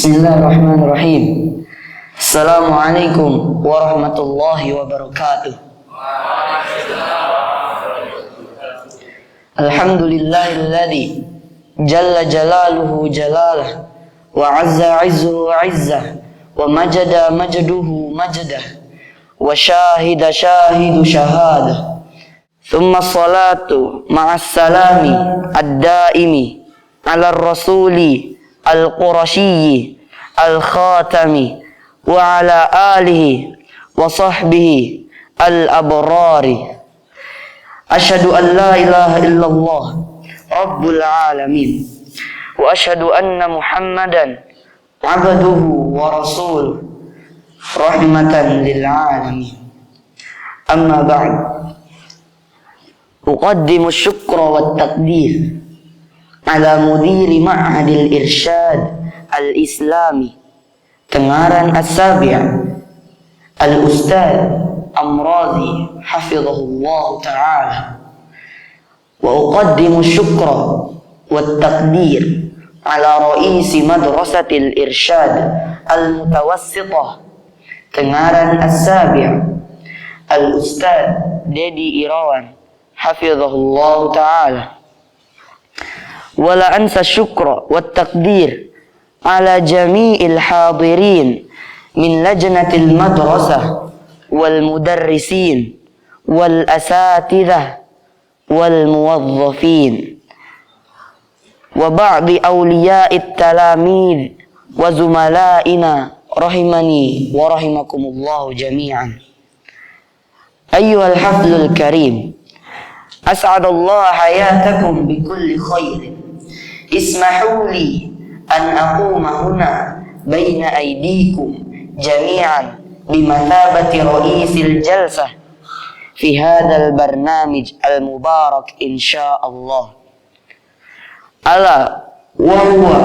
Bismillahirrahmanirrahim. Assalamualaikum warahmatullahi wabarakatuh. Alhamdulillahilladzi jalla jalaluhu jalalah wa azza izzuhu izzah wa majada majduhu majdah wa syahida syahidu syahadah. Thumma salatu ma'as salami ad-daimi ala rasuli al-qurashiyyi al-khatami wa ala alihi wa sahbihi al-abrari. Asyhadu an la ilaha illallah rabbul alamin wa asyhadu anna Muhammadan abduhu wa rasuluh rahmatan lil alamin. Amma ba'd. Uqaddimu syukra wat taqdir ala mudiri ma'hadil irsyad al-islami Tengaran As-Sabi' al-Ustadz Amrazi hafizahullah ta'ala, wa uqaddimu syukra wat taqdir ala raisi madrasatil irsyad al-mutawassithah Tengaran As-Sabi' al-Ustadz Dedi Irawan hafizahullah ta'ala. Wala ansa syukra wat taqdir ala jami'il hadirin min lajnatil madrasah wal mudarrisin wal asatidzah wal muwazzafin wa ba'di awliya'it talamid wa zumala'ina rahimani wa rahimakumullahu jami'an. Ayyuhal haflul karim, as'adallahu hayatakum bikulli khairin. Ismahu li an aquma huna baina aydikum jami'an bimathabati ra'isil jalsah fi hadzal barnamij al-mubarak insyaallah. Ala wa huwa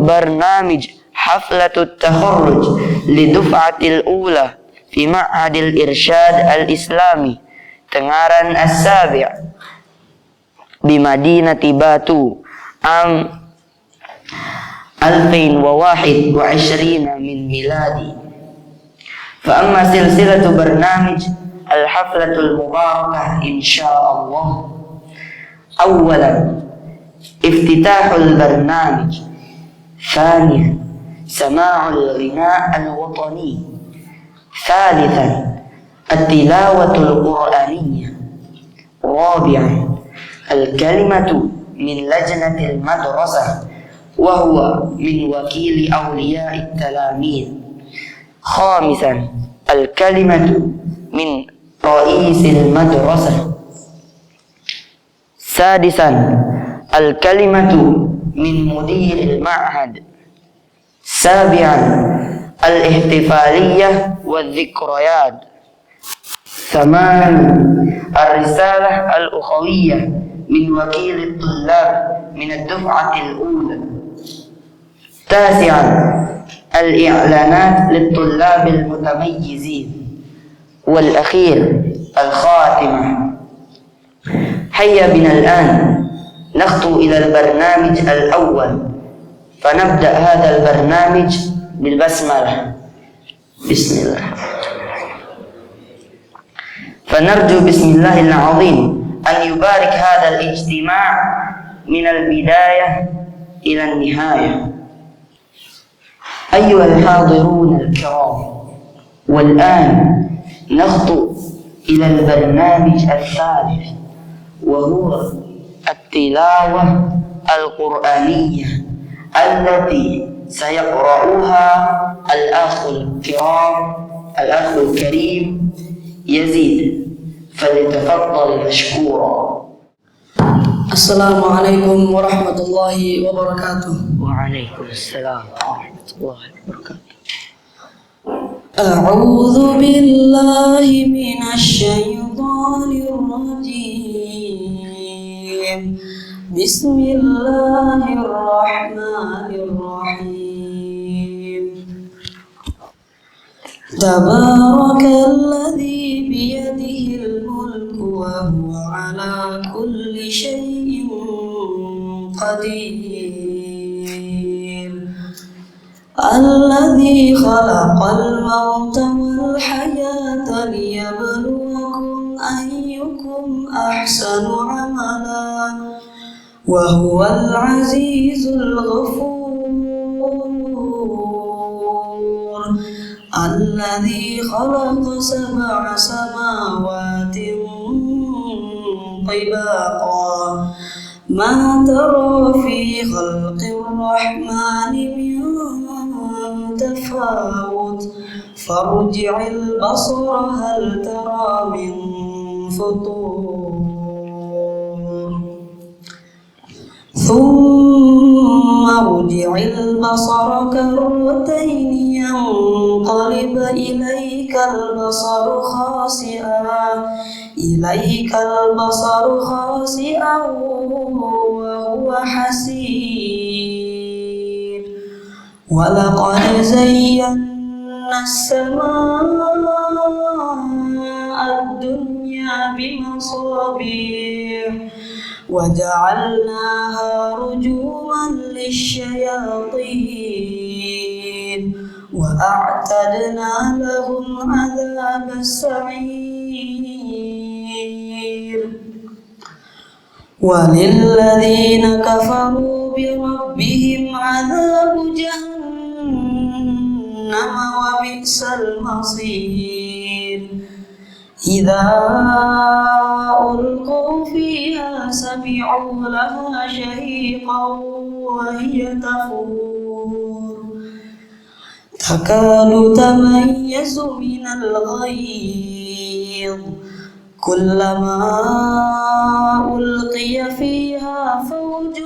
barnamij haflatut takharruj li duf'atil ula fi ma'hadil irsyad al-islami Tengaran As-Sabi' bi Madinati Batu am 2021 min miladi. Fa amma silsilatu barnamij al-haflatul mubarakah insyaallah. Awalan iftitahul barnamij, thaniyan sama'ul ghina al-watani, thalithan at-tilawatul qur'aniyah, rabi'an al-kalimatu min lajnatil madrasah wa huwa min wakili awliya'it talamid, khamisan al-kalimatu min ra'isil madrasah, sadisan al-kalimatu min mudiril ma'had, sabi'an al-ihtifaliyah wal-dhikrayat, thaman ar-risalah al-ukhawiyah min wakil at-tullab min ad-duf'ati al-ula, tasi'an al-i'lanat lit-tullab al-mutamayyizin, wal-akhir al-khatimah. Hayya bina al-an nakhtu ila al-barnamij al-awwal, fanabda hadha al-barnamij bil-basmalah. Bismillah. Fanarju bismillahil azim an yubarik hadha al-ijtima' min al-bidayah ila an-nihayah. Ayyuhal hadirun al-kiram, wal-an nakhtu ila al-barnamij al-thalith wa huwa at-tilawah al-qur'aniyah allati sayaqra'uha al-akhul kiram al-akhul karim Yazid, falitafaddal mashkura. Assalamualaikum warahmatullahi wabarakatuh. Waalaikumsalam warahmatullahi wabarakatuh. A'udzu billahi minasy syaithanir rajim. Bismillahirrahmanirrahim. Tabarakalladzi biyadihil mulku wa huwa ala kulli syai'in qadir. الذي خلق الموت والحياة ليبلوكم أيكم أحسن عملا وهو العزيز الغفور الذي خلق 7 سماوات طباقا ما ترى في خلق الرحمن من تفاوت فارجع البصر هل ترى من فطور ثم ارجع البصر كرتين ينقلب إليك البصر خاسئا وهو حسير ولقد زينا السماء الدنيا بمصابيح وجعلناها رجوما للشياطين وأعتدنا لهم عذاب السعير وللذين كفروا بربهم عذاب جهنم وبئس المصير إذا ألقوا فيها سمعوا لها شهيقا وهي تفور تكاد تميز من الغيظ كلما ألقي فيها فوج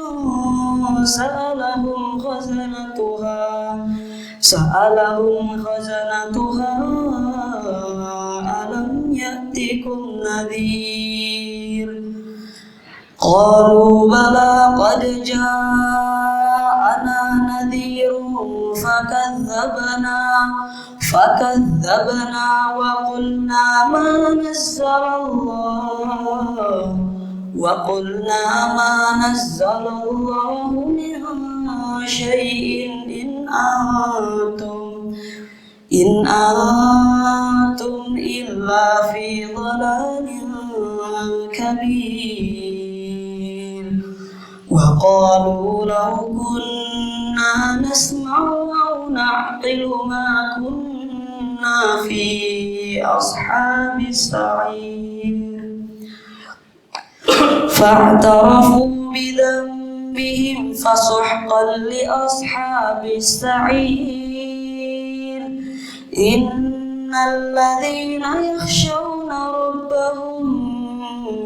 سألهم خزنتها ألم يأتكم نذير قالوا بلى قد جاءنا نذير فكذبنا وقلنا ما نزل الله من شيء إن أنتم إلا في ضلال كبير وقالوا لو كنا نسمع أو نعقل ما كنا في أصحاب السعير فاعترفوا بذنبهم فسحقا لأصحاب السعير إن الذين يخشون ربهم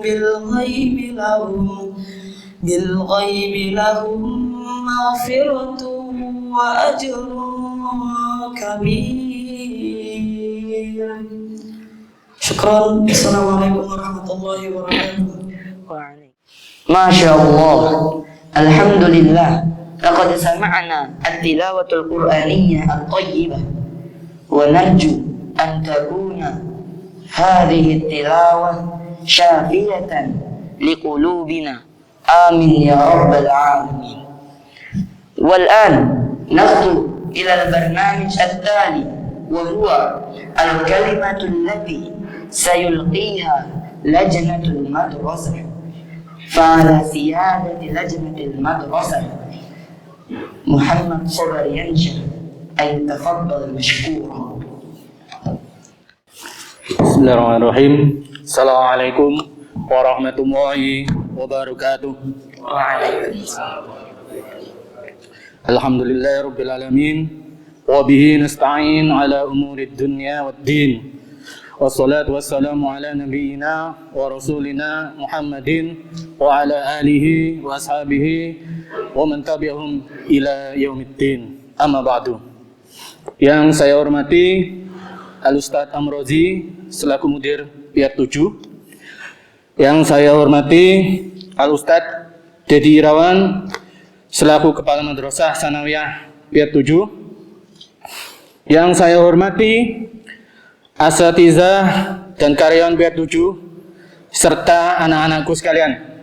بالغيب لهم مغفرة وأجر كبير. شكرا. السلام عليكم ورحمة الله وبركاته. ما شاء الله. الحمد لله. لقد سمعنا التلاوة القرآنية الطيبة ونرجو أن تكون هذه التلاوة شافية لقلوبنا. آمين يا رب العالمين. والآن نخطو إلى البرنامج التالي وهو الكلمة التي سيلقيها لجنة المدرسة. فعلى سيادة لجنة المدرسة محمد صبر ينشأ أن يتفضل مشكورا. بسم الله الرحمن الرحيم. السلام عليكم ورحمة الله وبركاته. الحمد لله رب العالمين وبه نستعين على أمور الدنيا والدين والصلاة والسلام على نبينا ورسولنا محمد وعلى آله وأصحابه ومن تبعهم إلى يوم الدين. Amma ba'du. Yang saya hormati Al-Ustadz Amrozi selaku mudir Piat 7. Yang saya hormati Al-Ustadz Dedi Irawan selaku Kepala Madrasah Sanawiyah Piat 7. Yang saya hormati asatizah dan karyawan Piat 7 serta anak-anakku sekalian.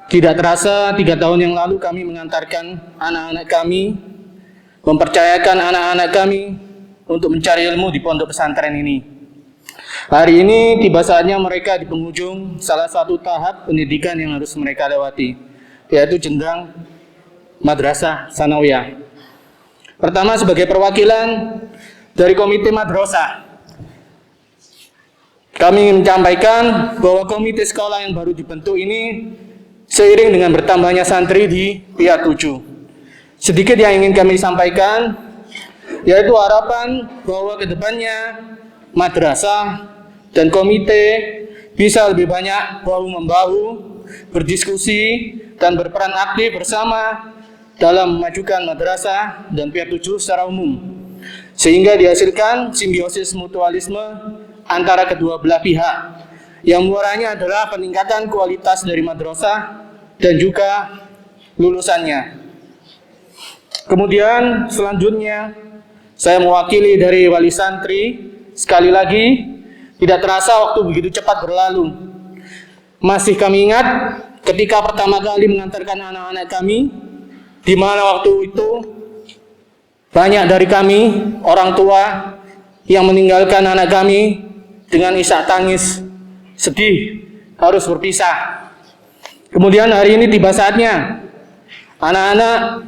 Tidak terasa 3 tahun yang lalu kami mengantarkan anak-anak kami mempercayakan anak-anak kami untuk mencari ilmu di pondok pesantren ini. Hari ini tiba saatnya mereka di penghujung salah satu tahap pendidikan yang harus mereka lewati, yaitu jenjang madrasah sanawiyah. Pertama, sebagai perwakilan dari komite madrasah, kami ingin menyampaikan bahwa komite sekolah yang baru dibentuk ini seiring dengan bertambahnya santri di Pia 7. Sedikit yang ingin kami sampaikan, yaitu harapan bahwa kedepannya madrasah dan komite bisa lebih banyak bahu-membahu, berdiskusi, dan berperan aktif bersama dalam memajukan madrasah dan Pia 7 secara umum, sehingga dihasilkan simbiosis mutualisme antara kedua belah pihak, yang muaranya adalah peningkatan kualitas dari madrasah dan juga lulusannya. Kemudian selanjutnya saya mewakili dari wali santri. Sekali lagi, tidak terasa waktu begitu cepat berlalu. Masih kami ingat ketika pertama kali mengantarkan anak-anak kami, di mana waktu itu banyak dari kami orang tua yang meninggalkan anak kami dengan isak tangis, sedih, harus berpisah. Kemudian hari ini tiba saatnya anak-anak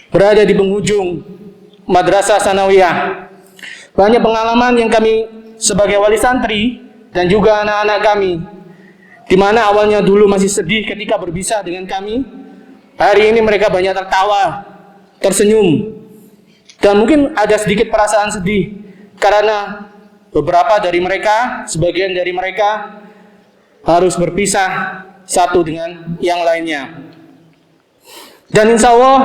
berada di penghujung madrasah sanawiyah. Banyak pengalaman yang kami sebagai wali santri dan juga anak-anak kami, di mana awalnya dulu masih sedih ketika berpisah dengan kami, hari ini mereka banyak tertawa, tersenyum, dan mungkin ada sedikit perasaan sedih karena beberapa dari mereka, sebagian dari mereka harus berpisah satu dengan yang lainnya. Dan insya Allah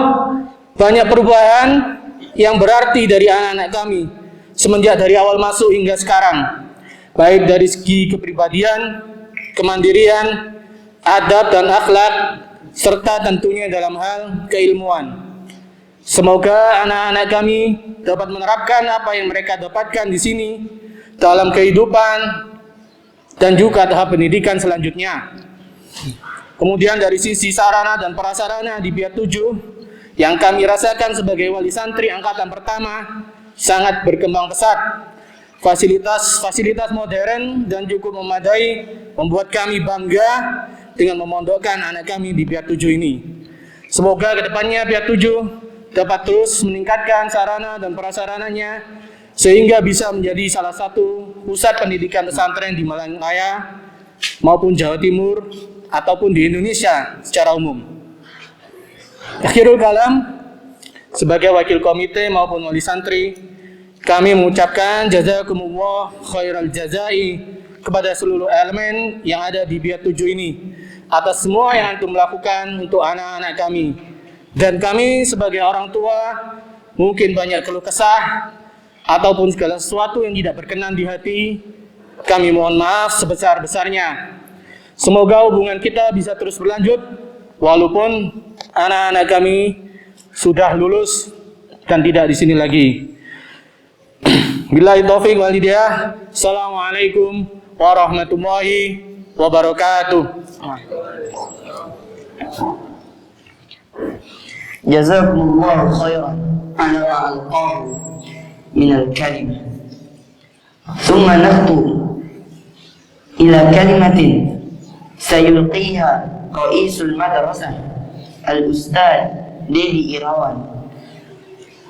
banyak perubahan yang berarti dari anak-anak kami semenjak dari awal masuk hingga sekarang, baik dari segi kepribadian, kemandirian, adab dan akhlak, serta tentunya dalam hal keilmuan. Semoga anak-anak kami dapat menerapkan apa yang mereka dapatkan di sini dalam kehidupan dan juga tahap pendidikan selanjutnya. Kemudian dari sisi sarana dan prasarana di Pia 7 yang kami rasakan sebagai wali santri angkatan pertama sangat berkembang pesat. Fasilitas modern dan cukup memadai membuat kami bangga dengan memondokkan anak kami di Pia 7 ini. Semoga kedepannya Pia 7 dapat terus meningkatkan sarana dan prasarananya sehingga bisa menjadi salah satu pusat pendidikan pesantren di Malang Raya maupun Jawa Timur ataupun di Indonesia secara umum. Akhirul kalam, sebagai wakil komite maupun wali santri, kami mengucapkan jazakumullah khairal jazai kepada seluruh elemen yang ada di Pia 7 ini atas semua yang antum lakukan untuk anak-anak kami. Dan kami sebagai orang tua mungkin banyak keluh kesah ataupun segala sesuatu yang tidak berkenan di hati. Kami mohon maaf sebesar-besarnya. Semoga hubungan kita bisa terus berlanjut walaupun anak-anak kami sudah lulus dan tidak di sini lagi. Billahi taufiq wal hidayah. Assalamualaikum warahmatullahi wabarakatuh. Jazakumullahu khairan ala ma alqahu min al-kalimah. Thumma nakhtu ila kalimatin sayulqiha ra'isul madrasah al-ustadz Dedi Irawan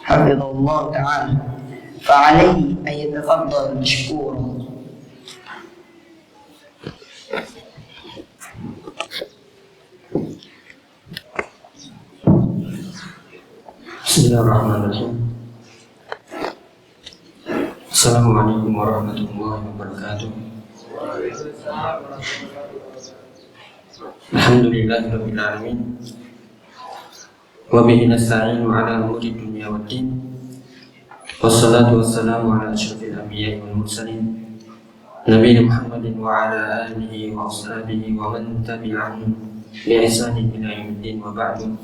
hafizahullah ta'ala fa'alaihi an yatafaddal mashkuran. Bismillahirrahmanirrahim. Assalamualaikum warahmatullahi wabarakatuh. Alhamdulillahirabbil alamin. Wa bihi nasta'inu ala umuri dunya waddin. Wassalatu wassalamu ala asyrafil anbiya'i wal mursalin nabiyina Muhammadin wa ala alihi wa ashabihi wa man tabi'ahum bi ihsanin ila yaumiddin wa ba'du.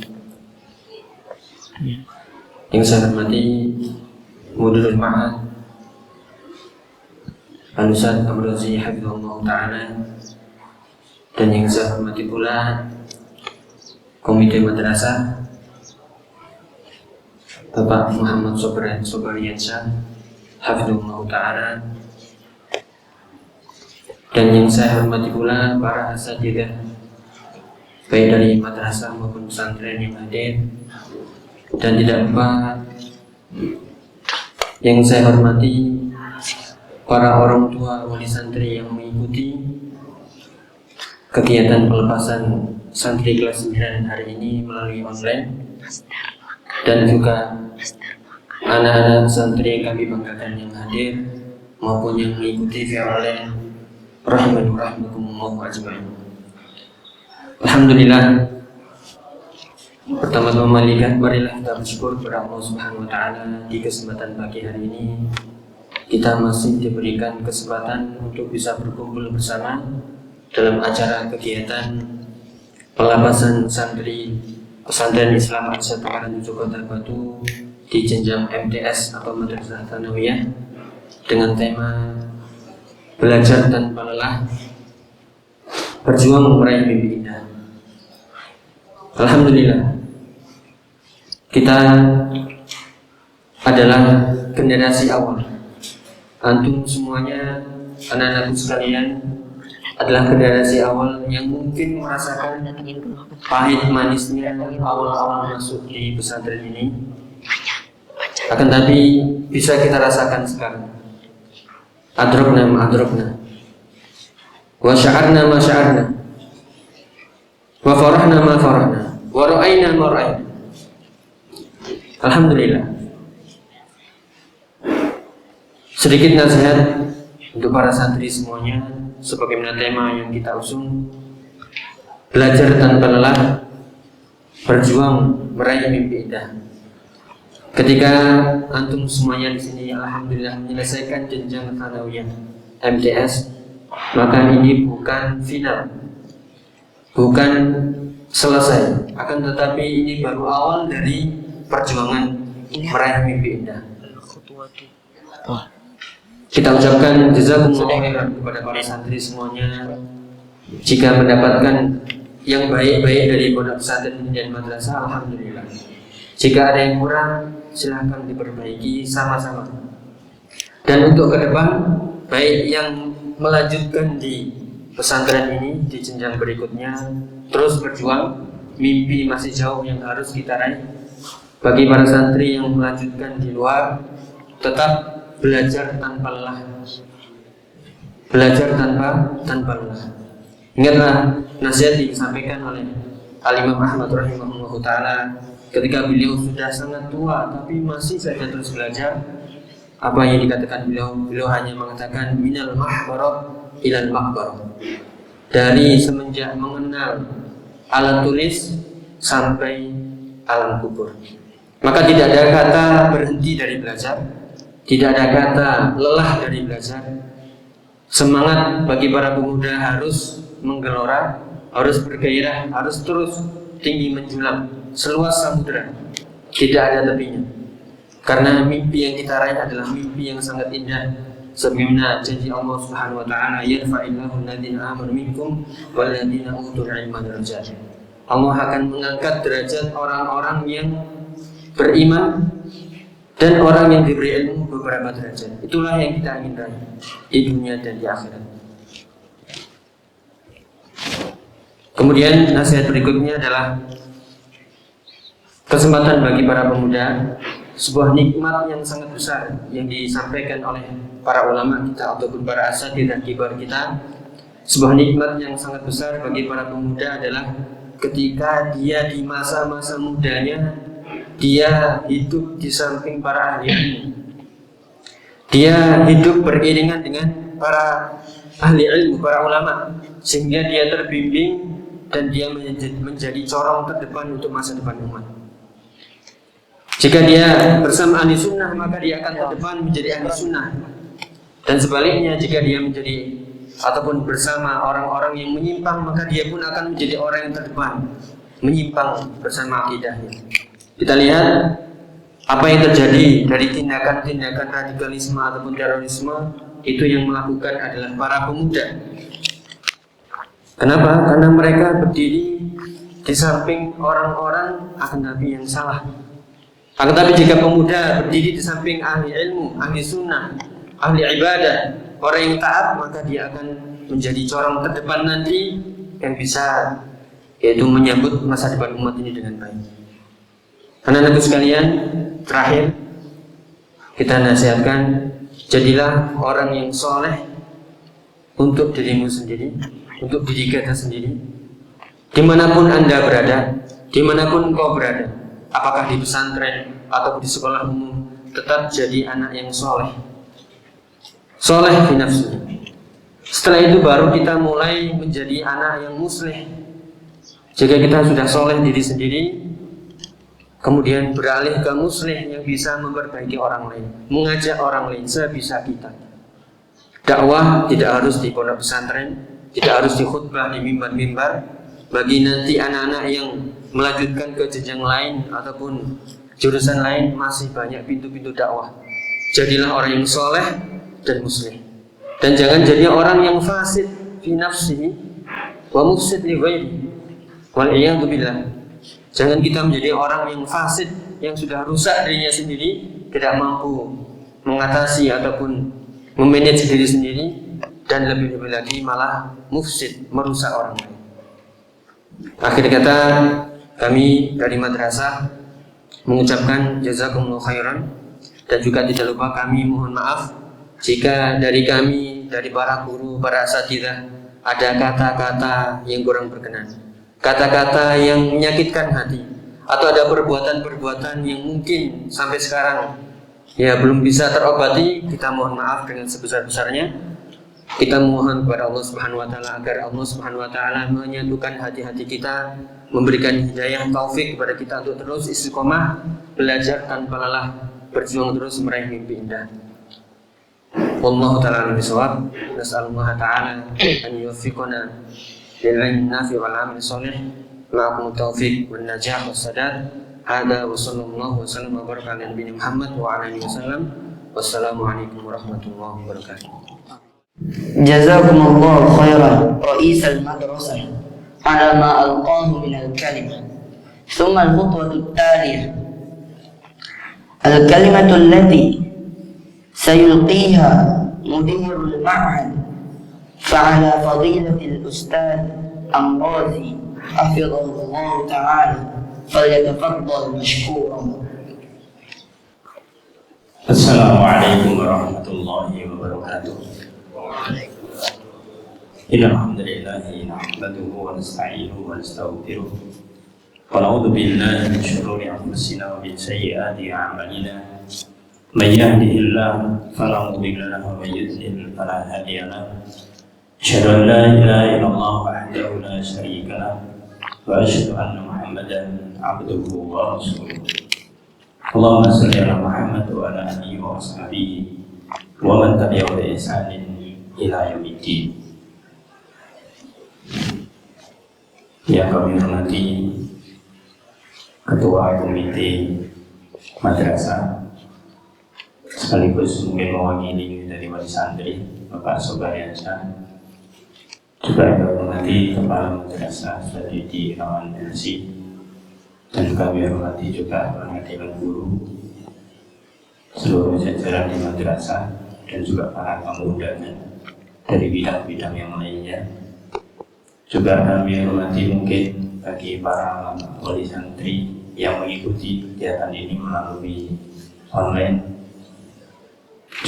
Yang saya hormati Mudirul Ma'had Al-Ustadz Abrazi hafizahullah ta'ala, dan yang saya hormati pula Komite Madrasah Bapak Muhammad Sobriansyah Hafizahullah Ta'ala, dan yang saya hormati pula para asatidzah baik dari madrasah maupun pesantren yang hadir, dan tidak lupa yang saya hormati para orang tua wali santri yang mengikuti kegiatan pelepasan santri kelas 9 hari ini melalui online, dan juga anak-anak santri yang kami banggakan yang hadir maupun yang mengikuti via online. Rahimakumullah ajma'in. Alhamdulillah. Pertama-tama marilah kita bersyukur kepada Allah Subhanahu wa taala di kesempatan pagi hari ini kita masih diberikan kesempatan untuk bisa berkumpul bersama dalam acara kegiatan pelepasan santri Pesantren Islam Al-Syad Kota Batu di jenjang MTS atau Madrasah Tsanawiyah dengan tema belajar tanpa lelah, berjuang meraih mimpi indah. Alhamdulillah, kita adalah generasi awal. Antum semuanya, anak-anakku sekalian, adalah generasi awal yang mungkin merasakan pahit manisnya awal-awal masuk di pesantren ini. Akan tapi bisa kita rasakan sekarang. Adrokna ma'adrokna, wa sya'arna ma sya'arna, wa farahna ma farahna, wa ra'ayna ma ra'ayna. Alhamdulillah. Sedikit nasihat untuk para santri semuanya, sebagaimana tema yang kita usung, belajar tanpa lelah, berjuang meraih mimpi indah. Ketika antum semuanya di sini alhamdulillah menyelesaikan jenjang tsanawiyah MTS, maka ini bukan final, bukan selesai, akan tetapi ini baru awal dari perjuangan meraih mimpi indah. Kita ucapkan jazakumullah khairan kepada para santri semuanya. Jika mendapatkan yang baik-baik dari pondok pesantren dan madrasah, alhamdulillah. Jika ada yang kurang, silahkan diperbaiki sama-sama. Dan untuk ke depan, baik yang melanjutkan di pesantren ini di jenjang berikutnya, terus berjuang, mimpi masih jauh yang harus kita raih. Bagi para santri yang melanjutkan di luar, tetap belajar tanpa lelah. Belajar tanpa lelah. Ingatlah nasihat yang disampaikan oleh Al-Imam Ahmad rahimahullah ta'ala ketika beliau sudah sangat tua tapi masih saja terus belajar. Apa yang dikatakan beliau hanya mengatakan minal mahbarah ilal makbarah, dari semenjak mengenal alat tulis sampai alam kubur. Maka tidak ada kata berhenti dari belajar, tidak ada kata lelah dari belajar. Semangat bagi para pemuda harus menggelora, harus bergairah, harus terus tinggi menjulang seluas samudera, tidak ada tepinya. Karena mimpi yang kita raih adalah mimpi yang sangat indah. Sebagaimana janji Allah Subhanahu wa taala, yarfa'illahu alladziina aamanu minkum wal ladziina utul 'ilma darajat. Allah akan mengangkat derajat orang-orang yang beriman dan orang yang diberi ilmu beberapa derajat. Itulah yang kita ingin raih di dunia dan di akhirat. Kemudian nasihat berikutnya adalah kesempatan bagi para pemuda, sebuah nikmat yang sangat besar yang disampaikan oleh para ulama kita ataupun para asatidz dan kibar kita. Sebuah nikmat yang sangat besar bagi para pemuda adalah ketika dia di masa-masa mudanya dia hidup di samping para ahli ilmu. Dia hidup beriringan dengan para ahli ilmu, para ulama, sehingga dia terbimbing dan dia menjadi corong terdepan untuk masa depan umat. Jika dia bersama ahli sunnah, maka dia akan terdepan menjadi ahli sunnah. Dan sebaliknya, jika dia menjadi ataupun bersama orang-orang yang menyimpang, maka dia pun akan menjadi orang yang terdepan, menyimpang bersama akidahnya. Kita lihat apa yang terjadi dari tindakan-tindakan radikalisme ataupun terorisme, itu yang melakukan adalah para pemuda. Kenapa? Karena mereka berdiri di samping orang-orang akan nabi yang salah. Akan tetapi jika pemuda berdiri di samping ahli ilmu, ahli sunnah, ahli ibadah, orang yang taat, maka dia akan menjadi corong terdepan nanti yang bisa yaitu menyambut masa depan umat ini dengan baik. Anak-anakku sekalian, terakhir kita nasihatkan, jadilah orang yang soleh untuk dirimu sendiri, untuk diri kita sendiri, dimanapun Anda berada, dimanapun engkau berada, apakah di pesantren atau di sekolah umum, tetap jadi anak yang soleh. Soleh fi nafsihi. Setelah itu baru kita mulai menjadi anak yang muslih. Jika kita sudah soleh diri sendiri, kemudian beralih ke muslih yang bisa memperbaiki orang lain, mengajak orang lain sebisa kita. Dakwah tidak harus di pondok pesantren, tidak harus di khutbah di mimbar-mimbar. Bagi nanti anak-anak yang melanjutkan ke jenjang lain ataupun jurusan lain, masih banyak pintu-pintu dakwah. Jadilah orang yang soleh dan muslim, dan jangan jadi orang yang fasid fi nafsihi wa mufsid li ghairi. Wal iyadu billah. Jangan kita menjadi orang yang fasid, yang sudah rusak dirinya sendiri, tidak mampu mengatasi ataupun memanage diri sendiri, dan lebih-lebih lagi malah mufsid, merusak orang lain. Akhir kata, kami dari madrasah mengucapkan jazakumullah khairan, dan juga tidak lupa kami mohon maaf jika dari kami, dari para guru, para asatidzah, ada kata-kata yang kurang berkenan, kata-kata yang menyakitkan hati, atau ada perbuatan-perbuatan yang mungkin sampai sekarang ya belum bisa terobati. Kita mohon maaf dengan sebesar-besarnya. Kita mohon kepada Allah Subhanahu wa taala agar Allah Subhanahu wa taala menyatukan hati-hati kita, memberikan hidayah taufik kepada kita untuk terus istiqomah belajar tanpa lelah, berjuang terus meraih mimpi indah. Wallahu ta'ala a'lam bishawab. Nas'alullah ta'ala an yuwaffiqana lil ilmi nafi' wal 'amal shalih ma'akum taufiq wan najah was sadad. Hada wa sallallahu wa sallam wa baraka ala nabiyina Muhammad wa ala alihi wasallam. Wassalamu alaikum warahmatullahi wabarakatuh. Jazakumullahu khairan Rais al-Madrasah ala ma alqahu min al-kalimah. Thumma al-khutwatu at-taliyah. Al-kalimatu allati sayulqiha mudirul ma'had fa'ala fadilatil ustadz Amrazi hafizahullah ta'ala falyatafaddal mashkuran. Assalamualaikum warahmatullahi wabarakatuh. Innal hamdalillah nahmaduhu wa nasta'inuhu wa nastaghfiruh wa na'udzu billahi min shururi anfusina wa min sayyiati a'malina. Man yahdihillahu fala mudilla lahu wa man yudlil fala hadiya lahu. Asyhadu an la ilaha illallah wahdahu la syarika lahu wa asyhadu anna Muhammadan abduhu wa rasuluh. Allahumma shalli ala Muhammad wa ala alihi wa ashabihi wa man tabi'ahu bi ihsanin ila yaumiddin. Yang kami hormati Ketua Komite Madrasah, sekaligus mungkin mewakili dari wali santri Bapak Sobaryansyah, juga yang kami hormati Kepala Madrasah Ustadz Rawan LC, dan kami hormati juga para dewan guru, seluruh jajaran di madrasah, dan juga para tamu undangan dari bidang-bidang yang lainnya. Juga kami hormati mungkin bagi para wali santri yang mengikuti kegiatan ini melalui online.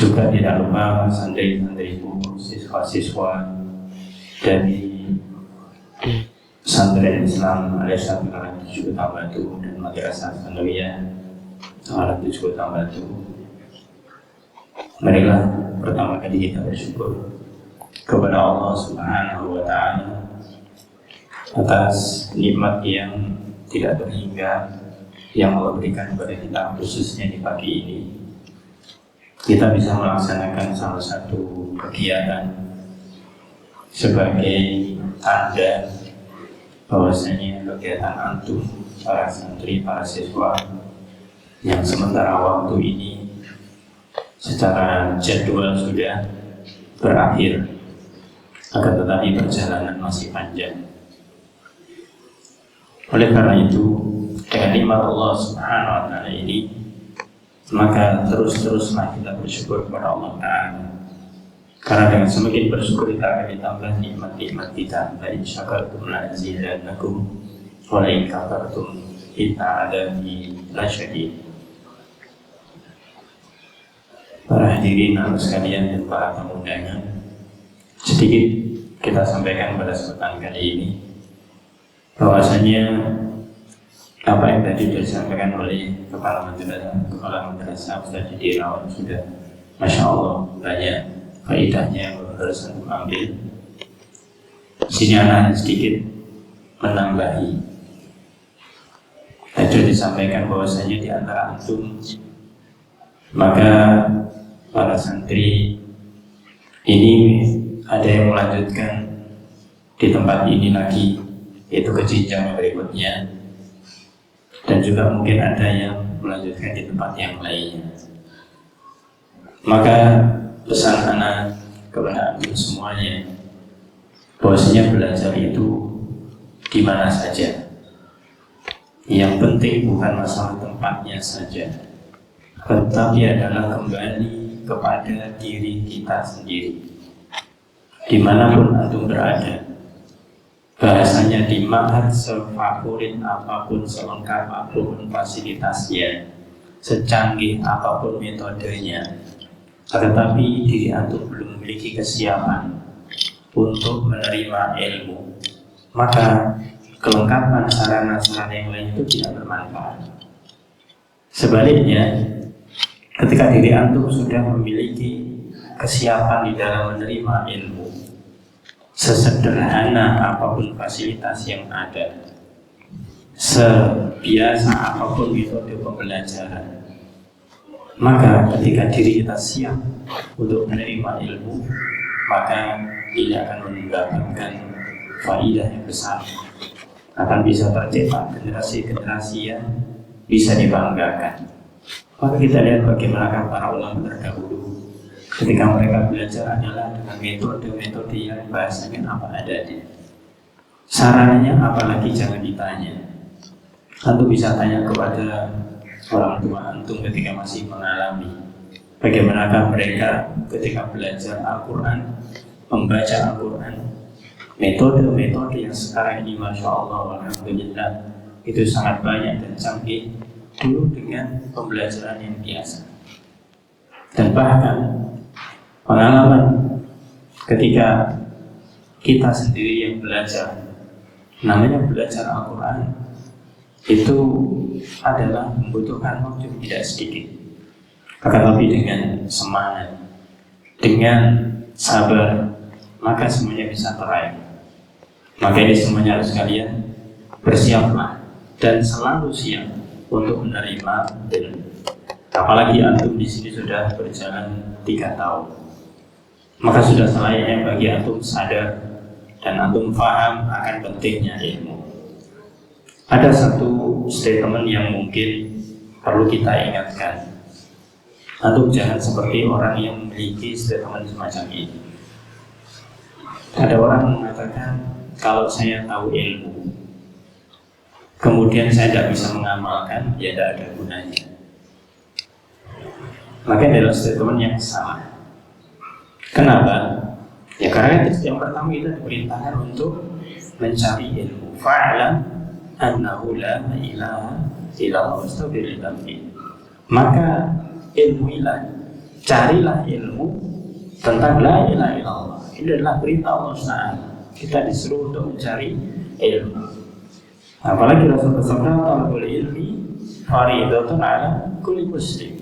Juga tidak lupa santri-santriku, siswa-siswa dari Pesantren Islam Al-Irsyad Al 7 Kota Batu dan Madrasah Tsanawiyah Al 7 Kota Batu. Marilah pertama kali kita bersyukur kepada Allah Subhanahu wa Ta'ala atas nikmat yang tidak terhingga yang Allah berikan kepada kita, khususnya di pagi ini kita bisa melaksanakan salah satu kegiatan sebagai tanda bahwasanya kegiatan antum, para santri, para siswa yang sementara waktu ini secara jadwal sudah berakhir, akan tetapi perjalanan masih panjang. Oleh karena itu, dengan nikmat Allah Subhanahu wa Ta'ala ini, maka terus-teruslah kita bersyukur kepada Allah Ta'ala. Karena dengan semakin bersyukur kita akan ditambah nikmat-nikmat kita. La in syakartum la azidannakum wa la in kafartum inna adabi lasyadid. Para hadirin sekalian dan para tamu undangan, sedikit kita sampaikan pada kesempatan kali ini bahwasanya apa yang tadi sudah disampaikan oleh kepala madrasah Ustaz Dirawan sudah Masya Allah banyak faedahnya yang harus ambil. Sini anak sedikit menambahi. Tadi sudah disampaikan bahwasanya di antara antum maka para santri ini ada yang melanjutkan di tempat ini lagi, yaitu ke jenjang berikutnya, dan juga mungkin ada yang melanjutkan di tempat yang lainnya. Maka pesan anak kepada antum semuanya, bahwasanya belajar itu di mana saja. Yang penting bukan masalah tempatnya saja, tetapi adalah kembali kepada diri kita sendiri. Dimanapun antum berada, bahasanya di ma'had sefavorit apapun, selengkap apapun fasilitasnya, secanggih apapun metodenya, tetapi diri antum belum memiliki kesiapan untuk menerima ilmu, maka kelengkapan sarana-sarana yang lain itu tidak bermanfaat. Sebaliknya, ketika diri antum sudah memiliki kesiapan di dalam menerima ilmu, sesederhana apapun fasilitas yang ada, sebiasa apapun metode pembelajaran, maka ketika diri kita siap untuk menerima ilmu, maka ini akan mendapatkan faidah yang besar, akan bisa tercetak generasi-generasi yang bisa dibanggakan. Maka kita lihat bagaimana para ulama terdahulu ketika mereka belajar adalah dengan metode-metode yang bahasanya apa adanya. Sarannya apalagi jangan ditanya. Antum bisa tanya kepada orang tua antum ketika masih mengalami bagaimanakah mereka ketika belajar Al-Quran, membaca Al-Quran. Metode-metode yang sekarang ini Masya Allah, Alhamdulillah, itu sangat banyak dan canggih dulu dengan pembelajaran yang biasa. Dan bahkan pengalaman ketika kita sendiri yang belajar, namanya belajar Al-Quran, itu adalah membutuhkan waktu tidak sedikit. Tetapi dengan semangat, dengan sabar, maka semuanya bisa teraih. Maka ini semuanya harus kalian bersiaplah dan selalu siap untuk menerima ilmu. Apalagi antum di sini sudah berjalan 3 tahun, maka sudah selayaknya bagi antum sadar dan antum paham akan pentingnya ilmu. Ada satu statement yang mungkin perlu kita ingatkan. Antum jangan seperti orang yang memiliki statement semacam ini. Ada orang mengatakan, kalau saya tahu ilmu, kemudian saya tidak bisa mengamalkan, ya tidak ada gunanya. Maka adalah statement yang salah. Kenapa? Ya karena yang pertama kita diperintahkan untuk mencari ilmu. Fa'lam annahu la ilaha illallah wastabir li dzambi. Maka ilmuilah, carilah ilmu tentang la ilaha illallah. Ini adalah perintah Allah SWT. Kita disuruh untuk mencari ilmu. Apalagi Rasul bersabda, talabul ilmi fariidatun ala kulli muslim.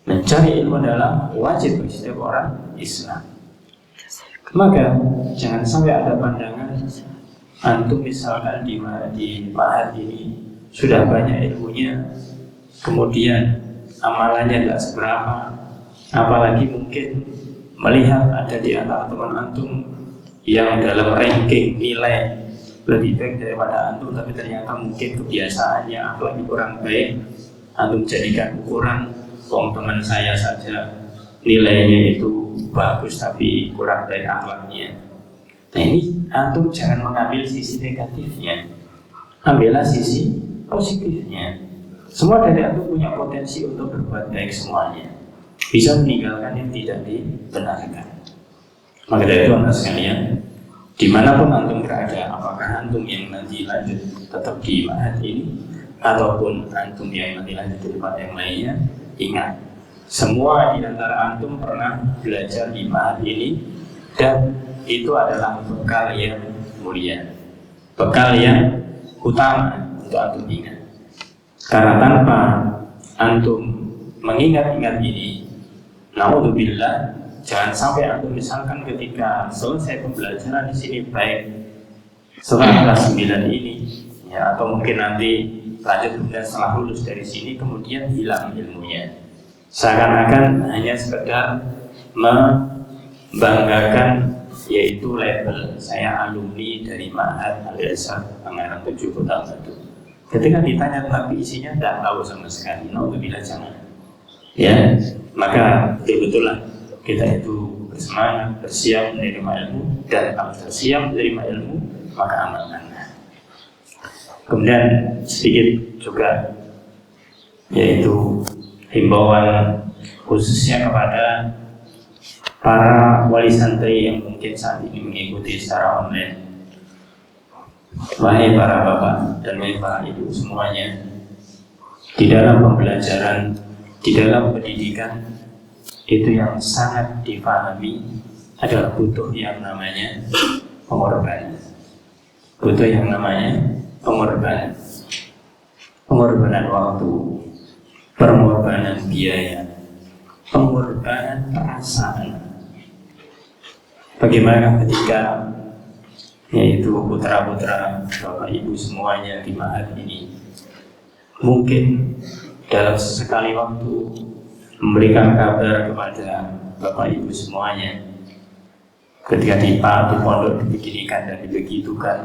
Mencari ilmu adalah wajib bagi setiap orang Islam. Maka jangan sampai ada pandangan antum misalkan di ma'had ini sudah banyak ilmunya, kemudian amalannya tidak seberapa, apalagi mungkin melihat ada di antara teman antum yang dalam ranking nilai lebih baik daripada antum, tapi ternyata mungkin kebiasaannya akhlaknya kurang baik, antum jadikan ukuran, teman saya saja nilainya itu bagus tapi kurang baik akhlaknya. Nah ini antum jangan mengambil sisi negatifnya, ambillah sisi positifnya. Semua dari antum punya potensi untuk berbuat baik semuanya. Bisa meninggalkan yang tidak dibenarkan. Maka dari itu anak sekalian, dimanapun antum berada, apakah antum yang nanti lanjut tetap di ma'had ini ataupun antum yang nanti lanjut di tempat yang lainnya, ingat, semua di antara antum pernah belajar di ma'had ini, dan itu adalah bekal yang mulia, bekal yang utama untuk antum ingat. Karena tanpa antum mengingat-ingat ini, naudzubillah, jangan sampai antum misalkan ketika selesai pembelajaran di sini, baik setelah kelas 9 ini, ya, atau mungkin nanti lanjut kemudian setelah lulus dari sini kemudian hilang ilmunya, seakan-akan hanya sekedar membanggakan, yaitu label saya alumni dari Ma'had Al-Azhar Pangeran 7 Kota Batu. Ketika ditanya tapi isinya tidak tahu sama sekali, naudzubillah, jangan. Ya, maka betul-betullah kita itu bersemangat, bersiap menerima ilmu, dan kalau bersiap menerima ilmu maka amalkanlah. Kemudian sedikit juga, yaitu himbauan khususnya kepada para wali santri yang mungkin saat ini mengikuti secara online. Wahai para bapak dan wahai para ibu semuanya, di dalam pembelajaran, di dalam pendidikan, itu yang sangat dipahami adalah butuh yang namanya pengorbanan. Butuh yang namanya pengorbanan. Pengorbanan waktu, pengorbanan biaya, pengorbanan perasaan. Bagaimana ketika, yaitu putra-putra bapak ibu semuanya di ma'had ini mungkin dalam sesekali waktu memberikan kabar kepada bapak ibu semuanya, ketika di pondok dibeginikan dan dibegitukan,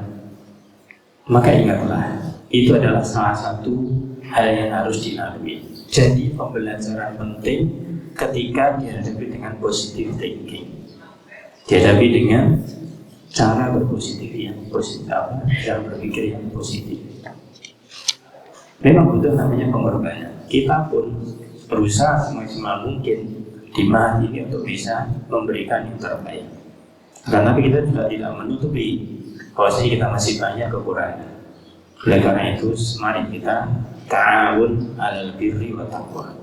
maka ingatlah, itu adalah salah satu hal yang harus dilalui. Jadi pembelajaran penting ketika dihadapi dengan positive thinking, dihadapi dengan cara berpositif yang positif, cara berpikir yang positif. Memang butuh namanya pengorbanan. Kita pun berusaha semaksimal mungkin di ma'had ini untuk bisa memberikan yang terbaik. Tapi kita juga tidak menutupi bahwasanya kita masih banyak kekurangan. Oleh karena itu, mari kita ta'awun 'alal birri wa taqwa.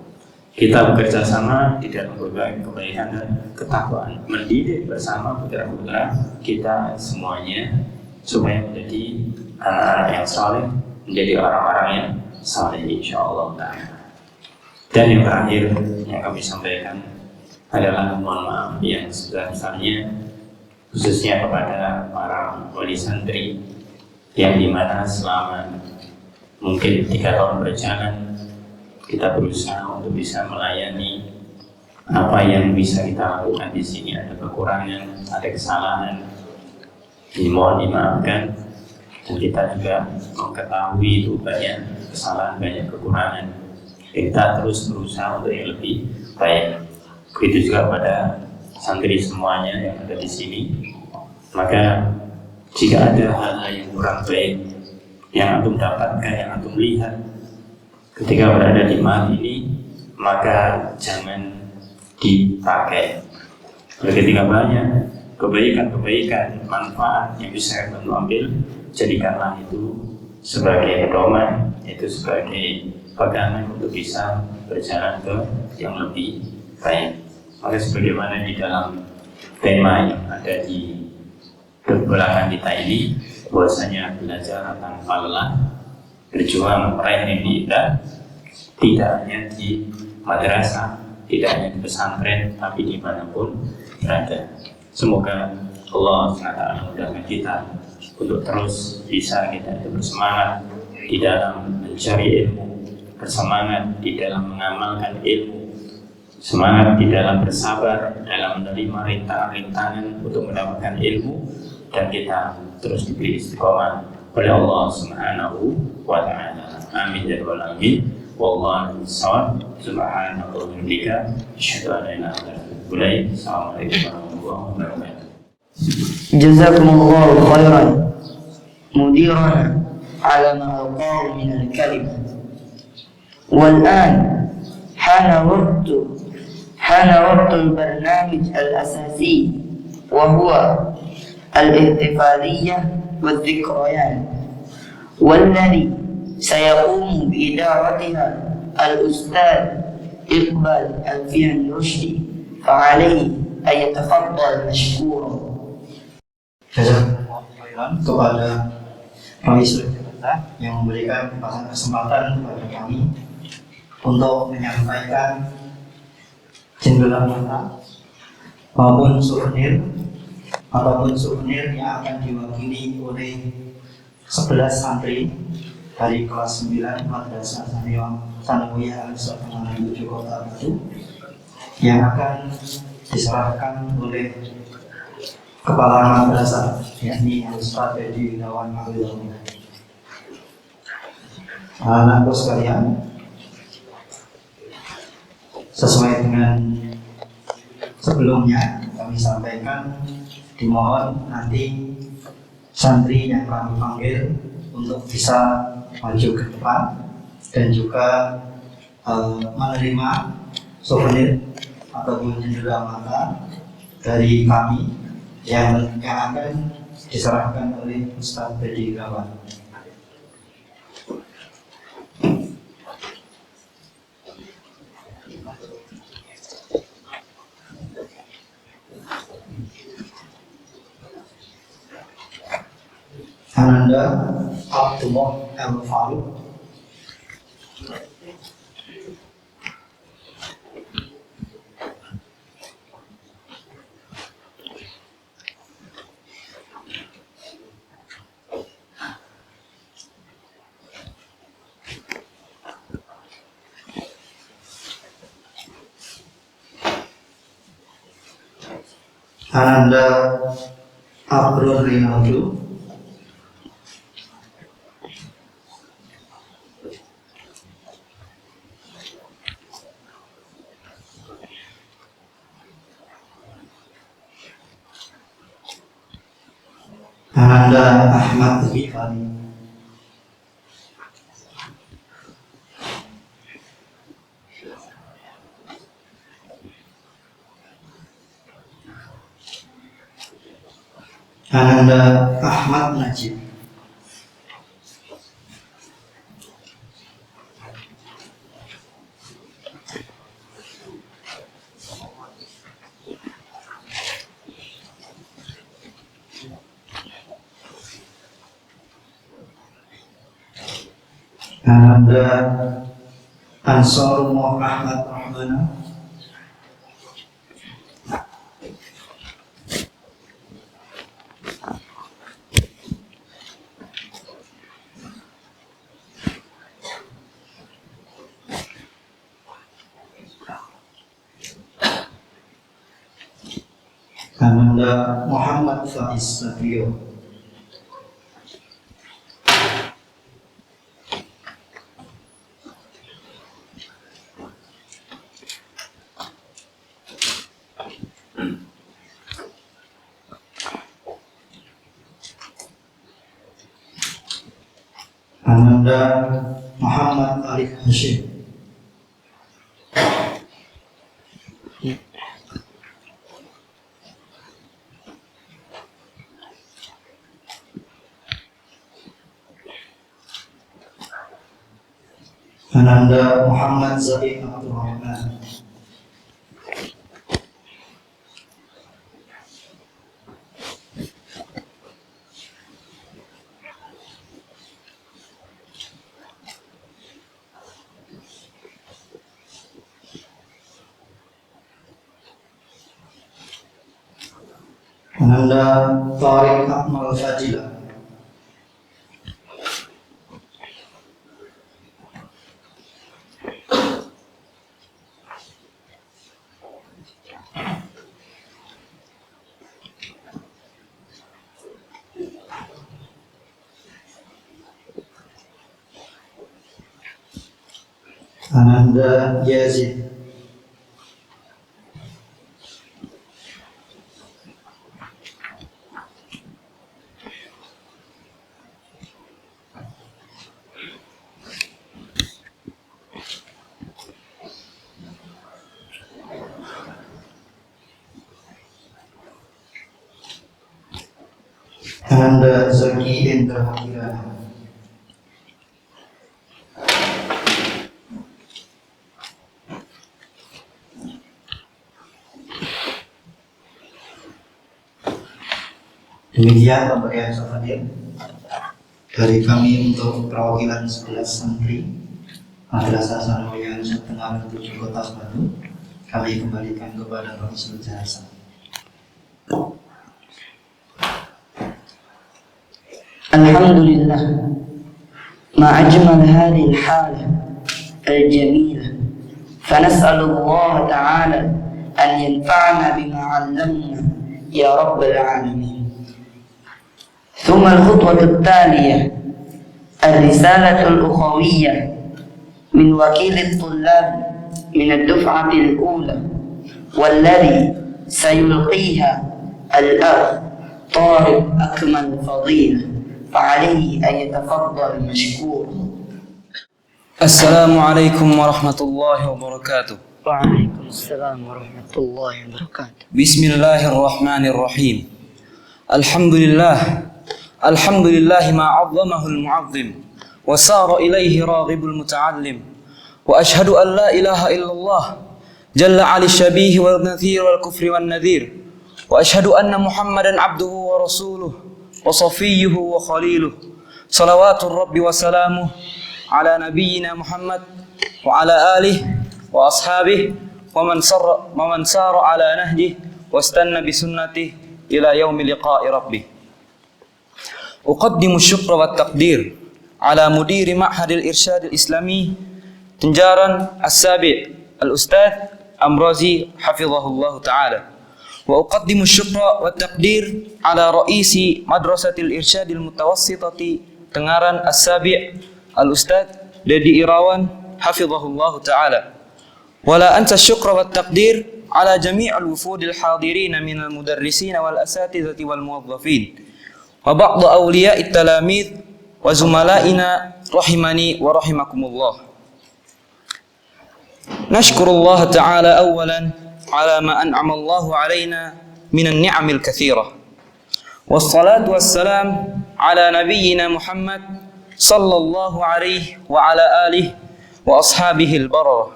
Kita bekerja sama di dalam berbagai kebaikan dan ketakwaan, mendidik bersama putra-putra kita semuanya supaya menjadi anak-anak yang saleh, menjadi orang-orang yang saleh insyaallah ta'ala. Dan yang terakhir yang kami sampaikan adalah mohon maaf yang sebesar-besarnya, khususnya kepada para wali santri yang dimana selama mungkin 3 tahun berjalan kita berusaha untuk bisa melayani apa yang bisa kita lakukan di sini. Ada kekurangan, ada kesalahan, dimohon dimaafkan, dan kita juga mengetahui itu banyak kesalahan, banyak kekurangan. Kita terus berusaha untuk yang lebih baik. Begitu juga pada santri semuanya yang ada di sini. Maka jika ada hal-hal yang kurang baik yang antum dapatkan, yang antum lihat ketika berada di ma'had ini, maka jangan dipakai. Ketika banyak kebaikan-kebaikan, manfaat yang bisa kita ambil, jadikanlah itu sebagai pedoman, itu sebagai pegangan untuk bisa berjalan ke yang lebih baik. Maka sebagaimana di dalam tema yang ada di belakang kita ini, bahwasanya belajar tanpa lelah, berjuang meraih mimpi indah, tidak hanya di madrasah, tidak hanya di pesantren, tapi dimanapun berada. Semoga Allah SWT memudahkan kita untuk terus bisa kita itu bersemangat di dalam mencari ilmu, bersemangat di dalam mengamalkan ilmu, semangat di dalam bersabar dalam menerima rintangan-rintangan untuk mendapatkan ilmu, dan kita terus diberi istiqomah oleh Allah Subhanahu wa ta'ala. Amin ya rabbal alamin. Wallahu a'lam. Subhanallahi wa bihamdihi, asyhadu an la ilaha illa anta, assalamualaikum warahmatullahi wabarakatuh. Jazakumullahu khairan mudirana على ما ألقاه من الكلمة. والآن حان وقت البرنامج الأساسي، وهو الاحتفالية والذكريات، والذي سيقوم بإدارتها الأستاذ إقبال الفيان رشدي، فعليه أن يتفضل مشكورا. Jazakallahu khairan kepada kami seluruh Jakarta yang memberikan kesempatan kepada kami untuk menyampaikan jendela mata maupun souvenir yang akan diwakili oleh 11 santri dari kelas 9 Madrasah Sanawiyah Al-Islamiah Kota Batu yang akan diserahkan oleh Kepala Madrasah, yakni Ustaz Edi Dawan Abdullah. Anak-anakku sekalian, sesuai dengan sebelumnya kami sampaikan, dimohon nanti santri yang kami panggil untuk bisa maju ke depan dan juga menerima souvenir ataupun jendela mata dari kami yang akan diserahkan oleh Ustaz Edi Dawan. Ananda Abdullah Al-Faruq. Ananda Abdul Rinaldo. Ananda Ahmad Ghifari. Ananda Ahmad Najib. Ananda Ansor Muhammad Rahmana. Ananda Muhammad Faiz Satrio. Ananda Muhammad Arif Hashim. Ananda Muhammad Zahid Abdul Rahman. Ananda Tariq Akmal Fadilah. Ananda Yazid. Ananda Zaki Indra Kirana. Demikian pemberian souvenir dari kami untuk perwakilan 11 santri Madrasah Sanawiyah Nusa Tenggara 7 Kota Batu. Kami kembalikan kepada Rasul Jasa. Alhamdulillah, ma ajmal hadhihi al-hala al-jamila. فنسأل الله تعالى أن ينفعنا بما علمنا يا رب العالمين. ثم الخطوة التالية الرسالة الأخوية من وكيل الطلاب من الدفعة الأولى، والذي سيلقيها الأخ طارق أكمل فضيلة، فعليه أن يتفضل مشكورا. السلام عليكم ورحمة الله وبركاته. وعليكم السلام ورحمة الله وبركاته. بسم الله الرحمن الرحيم. الحمد لله ما عظمه المعظم وسار إليه راغب المتعلم، وأشهد أن لا إله إلا الله جل عن الشبيه والنذير والكفر والنذير، وأشهد أن محمدا عبده ورسوله وصفيه وخليله، صلوات الرب وسلامه على نبينا محمد وعلى آله وأصحابه ومن سار على نهجه واستنى بسنته إلى يوم لقاء ربه. أقدم الشكر والتقدير على مدير معهد الإرشاد الإسلامي تنجارا السابع الأستاذ أمرازي حفظه الله تعالى، وأقدم الشكر والتقدير على رئيس مدرسة الإرشاد المتوسطة تنجارا السابع الأستاذ ددي إراوان حفظه الله تعالى، ولا أنسى الشكر والتقدير على جميع الوفود الحاضرين من المدرسين والأساتذة والموظفين وبعض أولياء التلاميذ وزملائنا رحمني ورحمكم الله. نشكر الله تعالى أولا على ما أنعم الله علينا من النعم الكثيرة، والصلاة والسلام على نبينا محمد صلى الله عليه وعلى آله وأصحابه البررة.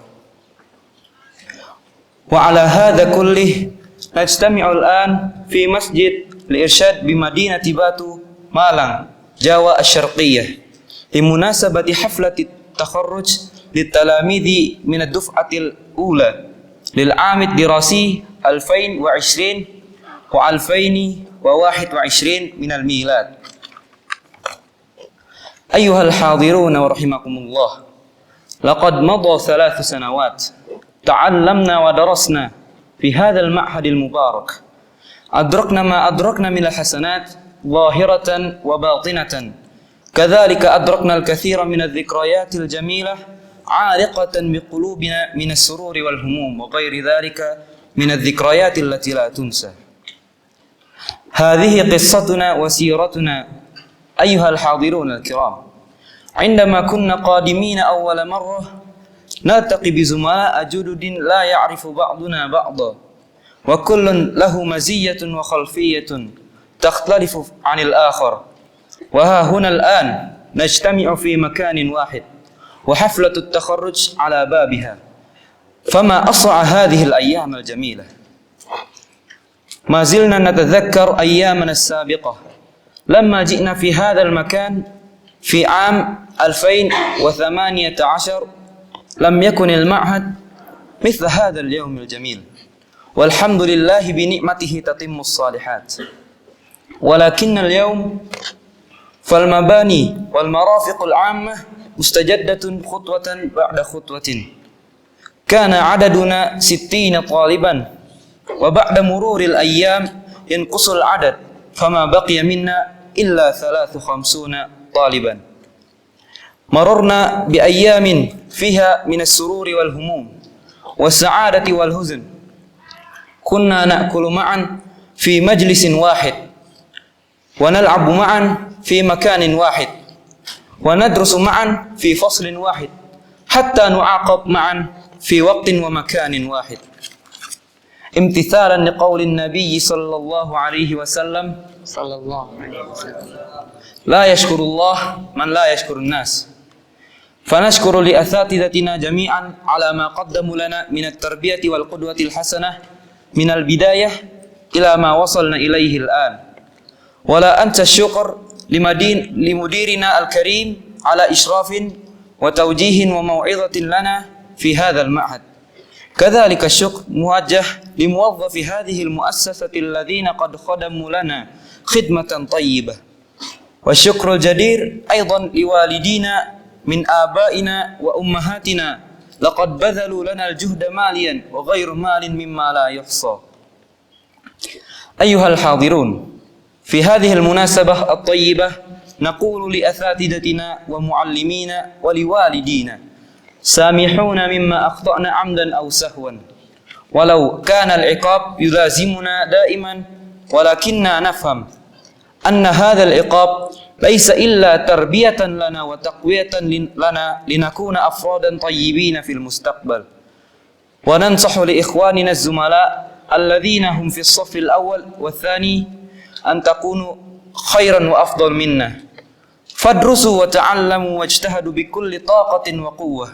وعلى هذا كله نجتمع الآن في مسجد الإرشاد بمدينة باتو مالان جاوا الشرقية لمناسبة حفلة التخرج للتلاميذ من الدفعة الأولى للعام الدراسي 2020 و2021 من الميلاد. أيها الحاضرون ورحمكم الله، لقد مضى 3 سنوات تعلمنا ودرسنا في هذا المعهد المبارك، أدركنا ما أدركنا من الحسنات ظاهرة وباطنة، كذلك أدركنا الكثير من الذكريات الجميلة عالقة بقلوبنا من السرور والهموم وغير ذلك من الذكريات التي لا تنسى. هذه قصتنا وسيرتنا أيها الحاضرون الكرام. عندما كنا قادمين أول مرة نلتقي بزملاء جدد لا يعرف بعضنا بعضا، وكل له مزية وخلفية تختلف عن الآخر، وها هنا الآن نجتمع في مكان واحد وحفلة التخرج على بابها. فما أسرع هذه الأيام الجميلة. ما زلنا نتذكر أيامنا السابقة لما جئنا في هذا المكان في عام 2018. لم يكن المعهد مثل هذا اليوم الجميل، والحمد لله بنعمته تتم الصالحات. ولكن اليوم فالمباني والمرافق العامة مستجدة خطوة بعد خطوة. كان عددنا 60 طالبا، وبعد مرور الأيام ينقص العدد، فما بقي منا إلا 53 طالبا. مررنا بأيام فيها من السرور والهموم والسعادة والحزن. كنا نأكل معا في مجلس واحد، ونلعب معا في مكان واحد، وندرس معا في فصل واحد، حتى نعاقب معا في وقت ومكان واحد، امتثالا لقول النبي صلى الله عليه وسلم: sallallahu alaihi wasallam. لا يشكر الله من لا يشكر الناس. فنشكر لأساتذتنا جميعا على ما قدموا لنا من التربية والقدوة الحسنة من البداية إلى ما وصلنا إليه الآن. ولا أنسى الشكر لمديرنا الكريم على إشراف وتوجيه وموعظة لنا في هذا المعهد. كذلك الشكر موجه لموظف هذه المؤسسة الذين قد خدموا لنا خدمة طيبة. والشكر الجدير أيضا لوالدينا من آبائنا وأمهاتنا، لقد بذلوا لنا الجهد ماليا وغير مال مما لا يحصى. أيها الحاضرون، في هذه المناسبة الطيبة نقول لأساتذتنا ومعلمينا ولوالدينا: سامحونا مما أخطأنا عمدا أو سهوا، ولو كان العقاب يلازمنا دائما، ولكننا نفهم أن هذا العقاب ليس إلا تربية لنا وتقوية لنا لنكون أفرادا طيبين في المستقبل. وننصح لإخواننا الزملاء الذين هم في الصف الأول والثاني أن تكونوا خيرا وأفضل منا، فادرسوا وتعلموا واجتهدوا بكل طاقة وقوة،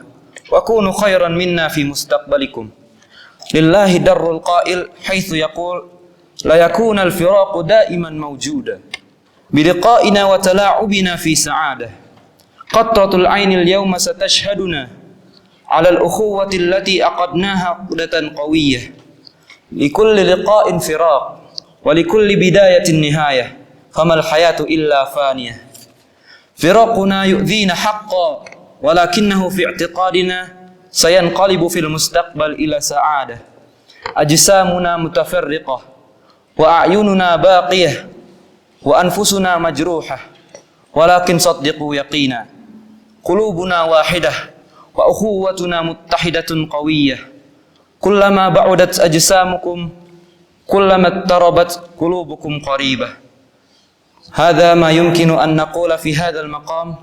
وكونوا خيرا منا في مستقبلكم. لله در القائل حيث يقول: لا يكون الفراق دائما موجودا، بلقائنا وتلاعبنا في سعادة. قطرة العين اليوم ستشهدنا على الأخوة التي عقدناها عقدة قوية. لكل لقاء فراق، ولكل بداية نهاية، فما الحياة إلا فانية. فراقنا يؤذينا حقا، ولكنه في اعتقادنا سينقلب في المستقبل إلى سعادة. أجسامنا متفرقة، وأعيننا باقية، وأنفسنا مجروحة، ولكن صدقوا يقينا قلوبنا واحدة، وأخوتنا متحدة قوية. كلما بعدت أجسامكم كلما اضطربت قلوبكم قريبة. هذا ما يمكن أن نقول في هذا المقام،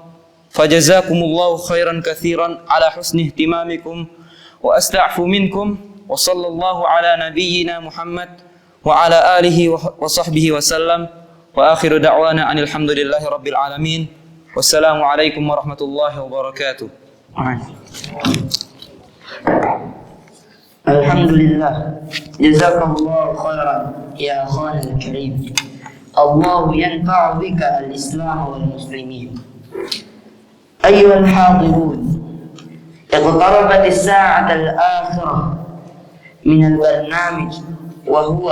فجزاكم الله خيرا كثيرا على حسن اهتمامكم، وأستعفو منكم، وصلى الله على نبينا محمد وعلى آله وصحبه وسلم، وآخر دعوانا أن الحمد لله رب العالمين، والسلام عليكم ورحمة الله وبركاته. الحمد لله، جزاكم الله خيرا يا أخانا الكريم. الله ينفع بك الإسلام والمسلمين. أيها الحاضرون، اقتربت الساعة الآخرة من البرنامج، وهو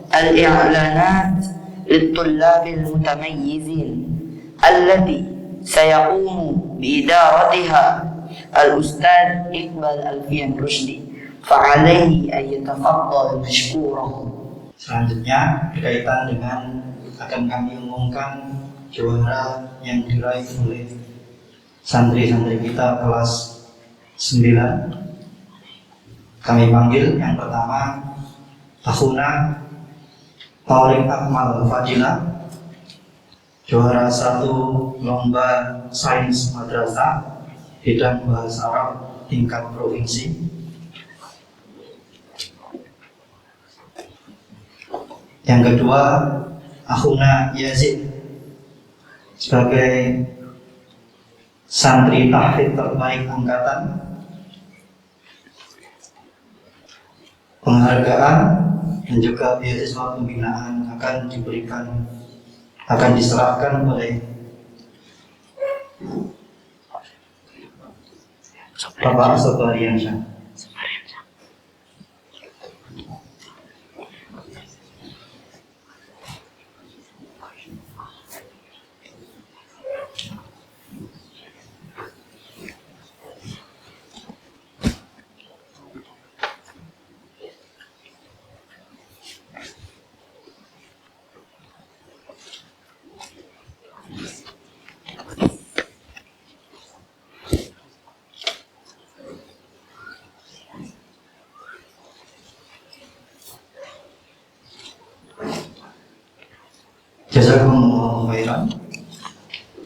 الإعلانات للطلاب المتميزين التي سيقوم بإدارتها الأستاذ إقبال ألفيان رشدي، فعليه أن يتفضل مشكورا. Selanjutnya berkaitan dengan akan kami umumkan juara yang diraih oleh santri-santri kita kelas 9. Kami panggil yang pertama Akhuna Taurik Akmal Fadilah, juara 1 lomba sains madrasah bidang bahasa Arab tingkat provinsi. Yang kedua Akhuna Yazid sebagai santri tahfidz terbaik angkatan. Penghargaan dan juga beasiswa pembinaan akan diserahkan oleh Bapak Sobariansyah. Jazakumullahu khairan.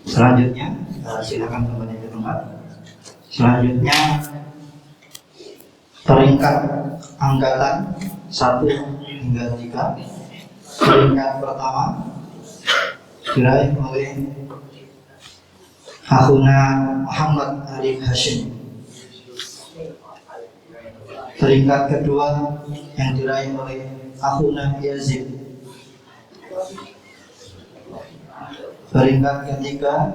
Selanjutnya, silakan kembali ke tempat. Selanjutnya, peringkat angkatan 1 hingga 3. Peringkat pertama diraih oleh Akhuna Muhammad Arif Hashim. Peringkat kedua yang diraih oleh Akhuna Yazid. Peringkat ketiga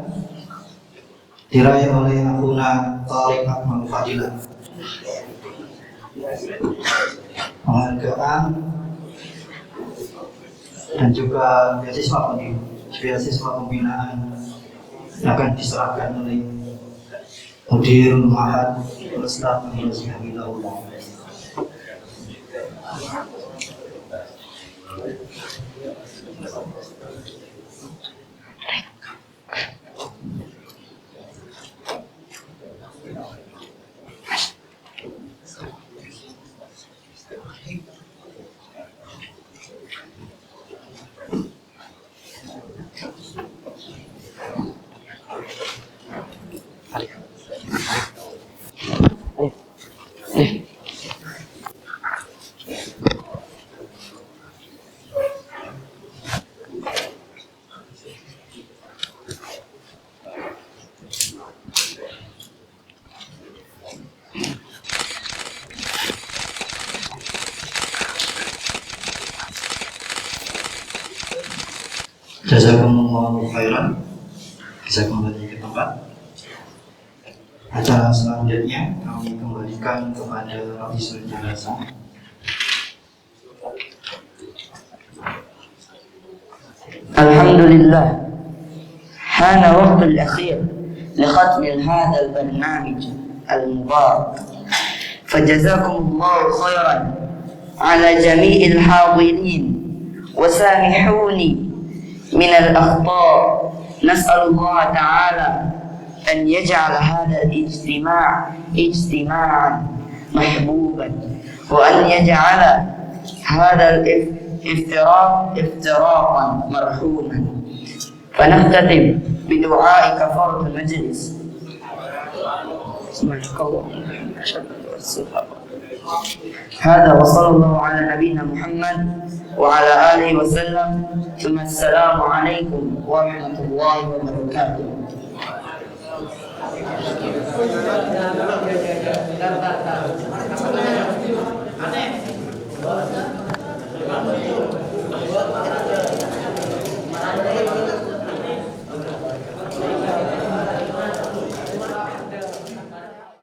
diraih oleh Akhuna Tariq Akmal Fadilah. Penghargaan dan juga beasiswa pembinaan akan diserahkan oleh Mudirul Ma'had Ustaz Muhammad Hamidullah. Jazakumullahu khairan. Bisa kembali ke tempat. Acara selanjutnya kami kembalikan kepada Rabisul Jalasa. Alhamdulillah, hana waktu al-akhir لختم هذا البرنامج المبارك فجزاكم الله خيرا على جميع الحاضرين وسامحوني من الأخطاء. نسأل الله تعالى أن يجعل هذا الاجتماع اجتماعا محبوبا وأن يجعل هذا الافتراق افتراقا مرحوما. فنختتم بدعاء كفارة المجلس. هذا وصلى الله على نبينا محمد وعلى آله وسلم. ثم السلام عليكم ورحمة الله وبركاته.